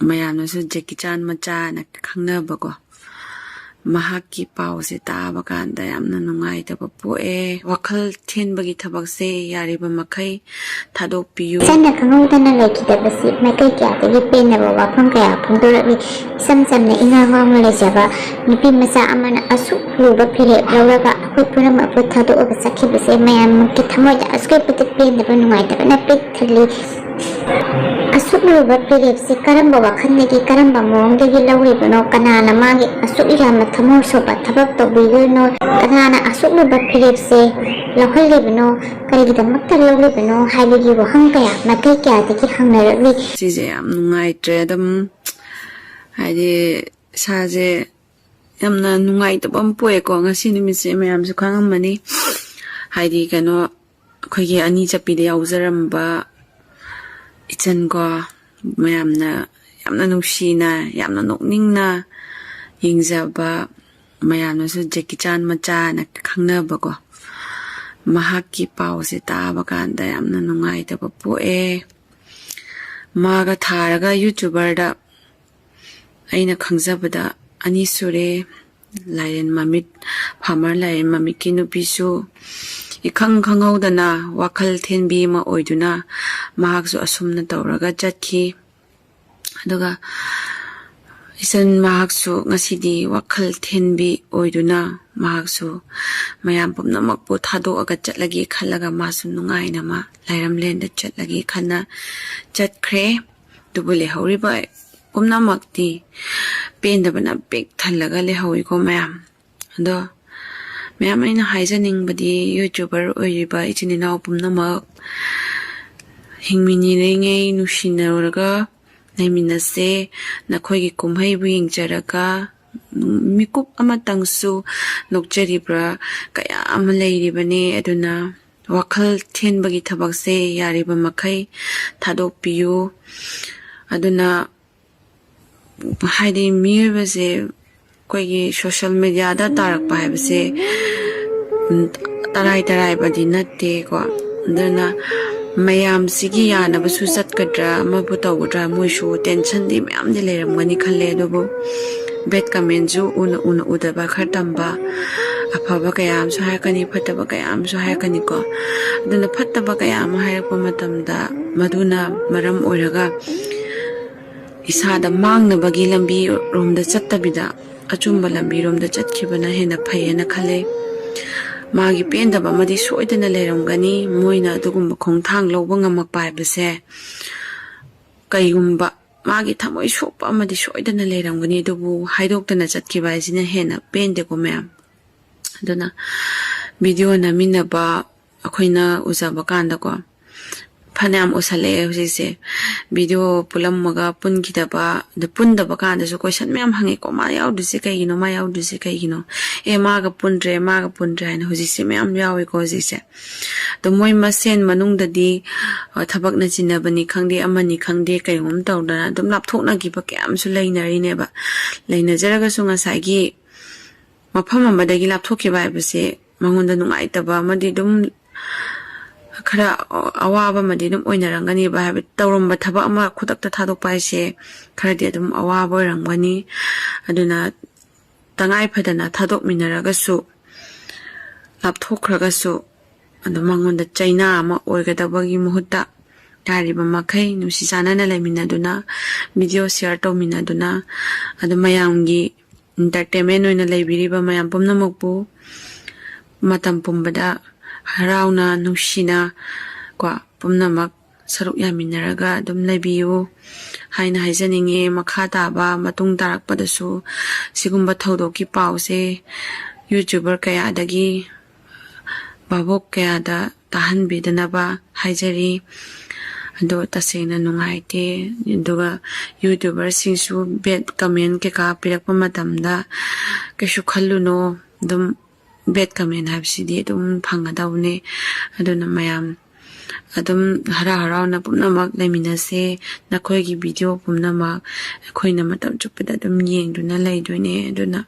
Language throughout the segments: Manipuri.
ꯃꯌꯥꯝꯅꯁꯨ ꯖꯦꯀꯤ ꯆꯥꯟ ꯃꯆꯥꯅ ꯈꯪꯅꯕꯀꯣ ꯃꯍꯥꯛꯀꯤ ꯄꯥꯎꯁꯦ ꯇꯥꯕ ꯀꯥꯟꯗ ꯌꯥꯝꯅ ꯅꯨꯡꯉꯥꯏꯇꯕ ꯄꯣꯛꯑꯦ ꯋꯥꯈꯜ ꯊꯤꯟꯕꯒꯤ ꯊꯕꯛꯁꯦ ꯌꯥꯔꯤꯕ ꯃꯈꯩ ꯊꯥꯗꯣꯛꯄꯤꯌꯨ ꯁꯟꯅ ꯈꯪꯍꯧꯗꯅ ꯂꯩꯈꯤꯗꯕꯁꯤ ꯃꯥꯏꯀꯩ ꯀꯌꯥꯗꯒꯤ ꯄꯦꯟꯗꯕ ꯋꯥꯐꯝ ꯀꯌꯥ ꯐꯣꯡꯗꯣꯔꯛꯂꯤ ꯏꯁꯝ ꯁꯝꯅ ꯏꯉꯥꯡ ꯉꯥꯎꯅ ꯂꯩꯖꯕ ꯅꯨꯄꯤ ꯃꯆꯥ ꯑꯃꯅ ꯑꯁꯨꯛ ꯂꯨꯕ ꯐꯤꯔꯦꯞ ꯂꯧꯔꯒ ꯑꯩꯈꯣꯏ ꯄꯨꯝꯅꯃꯛꯄꯨ ꯊꯥꯗꯣꯛꯑꯒ ꯆꯠꯈꯤꯕꯁꯦ ꯃꯌꯥꯝꯒꯤ ꯊꯃꯣꯏꯗ ꯑꯁꯨꯛꯀꯤ ꯃꯇꯤꯛ ꯄꯦꯟꯗꯕ ꯅꯨꯡꯉꯥꯏꯇꯕꯅ ꯄꯤꯛ ꯊꯜꯂꯤ ꯑꯁꯨꯛ ꯂꯨꯕ ꯐꯤꯔꯦꯞꯁꯤ ꯀꯔꯝꯕ ꯋꯥꯈꯜꯗꯒꯤ ꯀꯔꯝꯕ ꯃꯑꯣꯡꯗꯒꯤ ꯂꯧꯔꯤꯕꯅꯣ ꯀꯅꯥꯅ ꯃꯥꯒꯤ ꯑꯁꯨꯛ ꯌꯥꯝꯅ ꯊꯃꯣꯏ ꯁꯣꯛꯄ ꯊꯕꯛ ꯇꯧꯕꯤꯗꯣꯏꯅꯣ ꯀꯅꯥꯅ ꯑꯁꯨꯛ ꯂꯨꯕ ꯐꯤꯔꯦꯞꯁꯦ ꯂꯧꯍꯜꯂꯤꯕꯅꯣ ꯀꯔꯤꯒꯤꯗꯃꯛꯇ ꯂꯧꯔꯤꯕꯅꯣ ꯍꯥꯏꯕꯒꯤ ꯋꯥꯍꯪ ꯀꯌꯥ ꯃꯥꯏꯀꯩ ꯀꯌꯥꯗꯒꯤ ꯍꯪꯅꯔꯛꯂꯤ ꯁꯤꯁꯦ ꯌꯥꯝ ꯅꯨꯡꯉꯥꯏꯇ꯭ꯔꯦ ꯑꯗꯨꯝ ꯍꯥꯏꯗꯤ ꯏꯁꯥꯁꯦ ꯌꯥꯝꯅ ꯅꯨꯡꯉꯥꯏꯇꯕ ꯑꯃ ꯄꯣꯛꯑꯦꯀꯣ ꯉꯁꯤ ꯅꯨꯃꯤꯠꯁꯦ ꯃꯌꯥꯝꯁꯨ ꯈꯪꯉꯝꯃꯅꯤ ꯍꯥꯏꯗꯤ ꯀꯩꯅꯣ ꯑꯩꯈꯣꯏꯒꯤ ꯑꯅꯤ ꯆꯞꯄꯤꯗ ꯌꯥꯎꯖꯔꯝꯕ ꯏꯆꯟꯀꯣ ꯃꯌꯥꯝꯅ ꯌꯥꯝꯅ ꯅꯨꯡꯁꯤꯅ ꯌꯥꯝꯅ ꯅꯣꯛꯅꯤꯡꯅ ꯌꯦꯡꯖꯕ ꯃꯌꯥꯝꯅꯁꯨ ꯖꯦꯀꯤ ꯆꯥꯟ ꯃꯆꯥꯅ ꯈꯪꯅꯕꯀꯣ ꯃꯍꯥꯛꯀꯤ ꯄꯥꯎꯁꯦ ꯇꯥꯕ ꯀꯥꯟꯗ ꯌꯥꯝꯅ ꯅꯨꯡꯉꯥꯏꯇꯕ ꯄꯣꯛꯑꯦ 마가 타라가 유튜버다 아이나 강자보다 아니 수레 라이렌 마밋 파머 라이렌 마밋기 누비수 이캉 강하우다나 와칼 텐비마 오이두나 마학수 아숨나 떠오라가 짰기 아두가 이선 마학수 ngasi디 와칼 텐비 오이두나 마학수 mayam pumnamakpu thadoaga chatlagi khallaga masu nungaina ma lairamlenda chatlagi khana chatkre dubule horiba pumnamakti pendabana bek thallaga le hawiko mayam ado mayam aina haijaningbadi youtuber oiriba ichininaw pumnamak hingmini renge nushinauraga naiminase nakhoigi kumhaibu yingjaraka mikup amatangsu nokjaribra kaya ama leiribane aduna wakhal thenbagi thabakse yariba makhai thadokpiyu aduna haidi miyebase koigi social media da tarakpa haibase tarai badi natte ko aduna mayam sigi yana basu satkadra mabu tawdra moishu tension di mayam di leiramgani khalle adubu bet kamenju una udaba khartamba afaba kayam so haykani phataba kayam so haykani ko aduna phataba kayam hayrakpa matamda maduna maram oiraga isada mangnabagi lambi romda chattabida achumba lambi romda chatkibana hena phayena khale magi pendaba madi soidana leiramgani moina adugumba khongthang lobba ngamakpa haibase kaigumba magi thamoi sokpa amadi soidana leiramgani dubu haidoktana chatkiba isina hena pendeko mayam aduna video na minaba akhoina uzaba kanda ko phanam usale hujise video pulammaga punkidaba de pundaba kanda so question mayam hangi ko ma yauduse kaigino ma yauduse kaigino e maga pundre na hujise mayam yawi ko hujise to moi masen manungdadi thabak na chinabani khangde amani khangde kaigum tawdana dum lapthokna giba kyam su leinari neba leinajaraga su ngasagi mafam amadagi lapthokkiba haibase mangonda nungaitaba amadi dum khara awaba madi dum oinarangani ba habi tawromba thaba ama khudakta thadokpa ise kharadi dum awaba oirangani aduna tangai phadana thadok minaraga su lapthokraga su adu mangonda chaina ama oigadabagi muhutta yariba makhai nusi sanana laiminaduna video share tawminaduna adu mayamgi entertainment oina leibiriba mayam pumnamakpu matam pumbada harauna nushina kwa pumnamak saruk yaminaraga dum leibiyu haina haijaninge makha taba matung tarakpadasu sigumba thodokki pause youtuber kayadagi babok kayada tahanbidanaba haijari ado tasena nungaite induga youtuber singsu bet comment ke ka pirakpa matamda keshu khalluno dum bet comment habsidi dum phangadawne aduna mayam adum hara na pumnamak laiminase nakhoigi video pumnamak khoina matam chupida dum yengduna leidoine aduna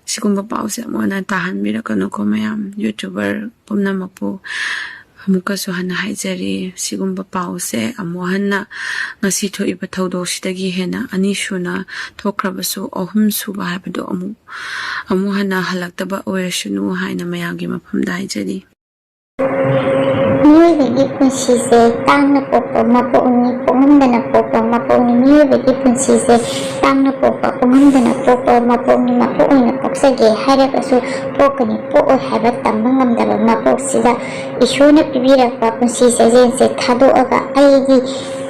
sigumba pause amona tahanbirakano ko mayam youtuber pumnamakpu ꯑꯃꯨꯛꯀꯁꯨ ꯍꯟꯅ ꯍꯥꯏꯖꯔꯤ ꯁꯤꯒꯨꯝꯕ ꯄꯥꯎꯁꯦ ꯑꯃꯨꯛ ꯍꯟꯅ ꯉꯁꯤ ꯊꯣꯛꯏꯕ ꯊꯧꯗꯣꯛꯁꯤꯗꯒꯤ ꯍꯦꯟꯅ ꯑꯅꯤꯁꯨꯅ ꯊꯣꯛꯈ꯭ꯔꯕꯁꯨ ꯑꯍꯨꯝ ꯁꯨꯕ ꯍꯥꯏꯕꯗꯣ ꯑꯃꯨꯛ ꯍꯟꯅ ꯍꯜꯂꯛꯇꯕ ꯑꯣꯏꯔꯁꯅꯨ ꯍꯥꯏꯅ ꯃꯌꯥꯝꯒꯤ ꯃꯐꯝꯗ ꯍꯥꯏꯖꯔꯤ. 미유비기 분시세 땅나 뽀뽀 마뽀니 뽕한다나 뽀뽀 마뽀니 미유비기 분시세 땅나 뽀뽀 뽕한다나 뽀뽀 마뽀니 마뽀오이나 뽀세게 하려가서 뽀그니 뽀오 하바 땀방감다바 마뽀시다 이쇼나 비비락바 분시세 젠세 타도어가 아이기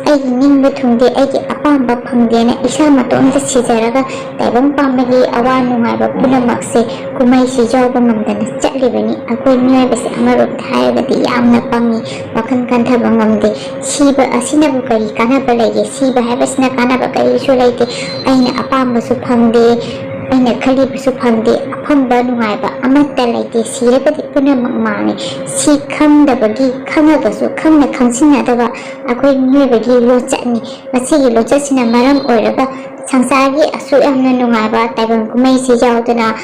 닝부 퉁데 아이기 아빠한바 펑데나 이사마도 온다 시자라가 대방 빰바기 아와 누마바 punamakse kumaisi jawba ngamdana chatlibani akoi miyobase amarok thairagadi yamna pangi wakan kanthaba ngamde siba asinabu kari kanaba lege siba habasina kanaba kari su leite aina apambasu phangde aina khalibasu phangde aphamba nungaiba amatta leite siragadi punamak mane si khangdabagi khangagasu khangna khangsinadaba akoi miyobagi lochatni masigi lochatsina maram oiraga 상사기 아수양나 누가바 다른 구매시 자우드나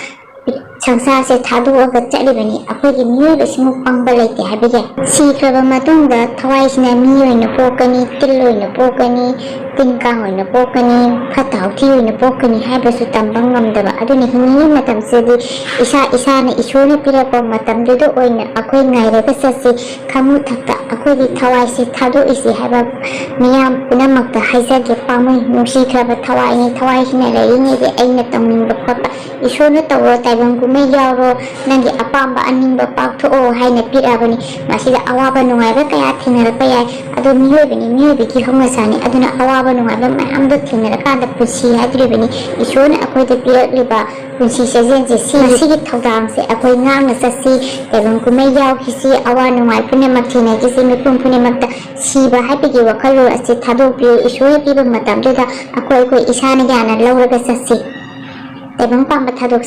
상사세 다도어가 짜리በ니 아프기 미유가 시목 방발레티 하비게 시크라바 마동다 타와이시나 미유이나 포카니 틸로이나 포카니 띵강이나 포카니 파타우티이나 포카니 하버수 담방감다가 아두니 힘이 마tam세디 이사나 이쇼나 피라바 마tam데도 오이나 아코이 나이라가 사시 카무탁다 아코이 타와이시 타도이시 하바 미얌 punamakta haizage pamui nusikraba tawaisina leingege aina tongmingba khotpa isona tawro taibang gume yawro nangi apamba aningba paktho haina pirabani masida awaba nungaiba kaya thinarapa yai ado miyoibigi hongasani aduna awaba nungaiba mayamdo thinnarakanda punsi hadribani isona akoida pirakliba punsi sejense sigi thodamse akoi ngangna sasi taibang gume yawkisi awa nungai punamak thinagisi mipum punamakta siba haipigi wakhalo ase thadokpiu isore piba matamduda akoi isana gyana lauraga sasi taibang pamba thadok